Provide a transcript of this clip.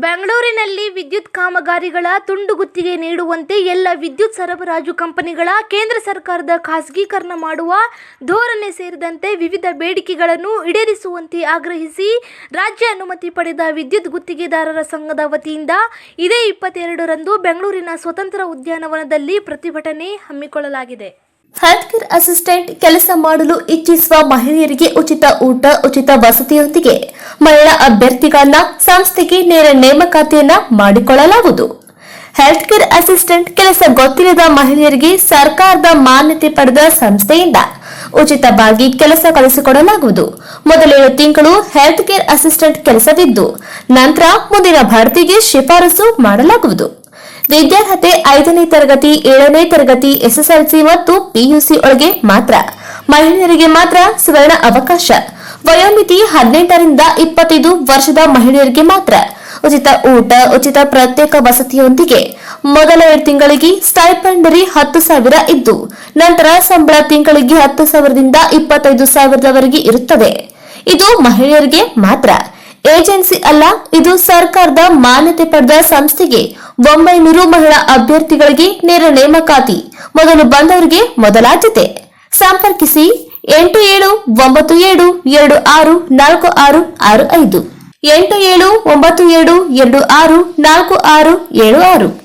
ಬೆಂಗಳೂರಿನಲ್ಲಿ ವಿದ್ಯುತ್ ಕಾಮಗಾರಿಗಳ ತುಂಡು ಗುತ್ತಿಗೆ ನೀಡುವಂತೆ ಎಲ್ಲ ವಿದ್ಯುತ್ ಸರಬರಾಜು ಕಂಪನಿಗಳ ಕೇಂದ್ರ ಸರ್ಕಾರದ ಖಾಸಗೀಕರಣ ಮಾಡುವ ಧೋರಣೆ ಸೇರಿದಂತೆ ವಿವಿಧ ಬೇಡಿಕೆಗಳನ್ನು ಈಡೇರಿಸುವಂತೆ ಆಗ್ರಹಿಸಿ ರಾಜ್ಯ ಅನುಮತಿ ಪಡೆದ ವಿದ್ಯುತ್ ಗುತ್ತಿಗೆದಾರರ ಸಂಘದ ವತಿಯಿಂದ ಇದೇ 22ರಂದು ಬೆಂಗಳೂರಿನ ಸ್ವತಂತ್ರ ಉದ್ಯಾನವನದಲ್ಲಿ ಪ್ರತಿಭಟನೆ ಹಮ್ಮಿಕೊಳ್ಳಲಾಗಿದೆ. ಹೆಲ್ತ್ ಕೇರ್ ಅಸಿಸ್ಟೆಂಟ್ ಕೆಲಸ ಮಾಡಲು ಇಚ್ಛಿಸುವ ಮಹಿಳೆಯರಿಗೆ ಉಚಿತ ಊಟ, ಉಚಿತ ವಸತಿಯೊಂದಿಗೆ ಮಹಿಳಾ ಅಭ್ಯರ್ಥಿಗಳನ್ನ ಸಂಸ್ಥೆಗೆ ನೇರ ನೇಮಕಾತಿಯನ್ನ ಮಾಡಿಕೊಳ್ಳಲಾಗುವುದು. ಹೆಲ್ತ್ ಕೇರ್ ಅಸಿಸ್ಟೆಂಟ್ ಕೆಲಸ ಗೊತ್ತಿಲ್ಲದ ಮಹಿಳೆಯರಿಗೆ ಸರ್ಕಾರದ ಮಾನ್ಯತೆ ಪಡೆದ ಸಂಸ್ಥೆಯಿಂದ ಉಚಿತವಾಗಿ ಕೆಲಸ ಕಲಿಸಿಕೊಡಲಾಗುವುದು. ಮೊದಲ 7 ತಿಂಗಳು ಹೆಲ್ತ್ ಕೇರ್ ಅಸಿಸ್ಟೆಂಟ್ ಕೆಲಸವಿದ್ದು ನಂತರ ಮುಂದಿನ ಭರ್ತಿಗೆ ಶಿಫಾರಸು ಮಾಡಲಾಗುವುದು. ವಿದ್ಯಾರ್ಹತೆ 5ನೇ ತರಗತಿ, 7ನೇ ತರಗತಿ, ಎಸ್ಎಸ್ಎಲ್ಸಿ ಮತ್ತು ಪಿಯುಸಿ ಒಳಗೆ ಮಾತ್ರ. ಮಹಿಳೆಯರಿಗೆ ಮಾತ್ರ ಸುವರ್ಣ ಅವಕಾಶ. ವಯೋಮಿತಿ 18ರಿಂದ 25 ವರ್ಷದ ಮಹಿಳೆಯರಿಗೆ ಮಾತ್ರ. ಉಚಿತ ಊಟ, ಉಚಿತ ಪ್ರತ್ಯೇಕ ವಸತಿಯೊಂದಿಗೆ ಮೊದಲ 7 ತಿಂಗಳಿಗೆ ಸ್ಟೈಪೆಂಡರಿ 10,000 ಇದ್ದು ನಂತರ ಸಂಬಳ ತಿಂಗಳಿಗೆ 10,000ದಿಂದ 25,000ರವರೆಗೆ ಇರುತ್ತದೆ. ಇದು ಮಹಿಳೆಯರಿಗೆ ಮಾತ್ರ. ಏಜೆನ್ಸಿ ಅಲ್ಲ, ಇದು ಸರ್ಕಾರದ ಮಾನ್ಯತೆ ಪಡೆದ ಸಂಸ್ಥೆಗೆ 900 ಮಹಿಳಾ ಅಭ್ಯರ್ಥಿಗಳಿಗೆ ನೇರ ನೇಮಕಾತಿ. ಮೊದಲು ಬಂದವರಿಗೆ ಮೊದಲ ಆದ್ಯತೆ. ಸಂಪರ್ಕಿಸಿ 8797264665 8797264676.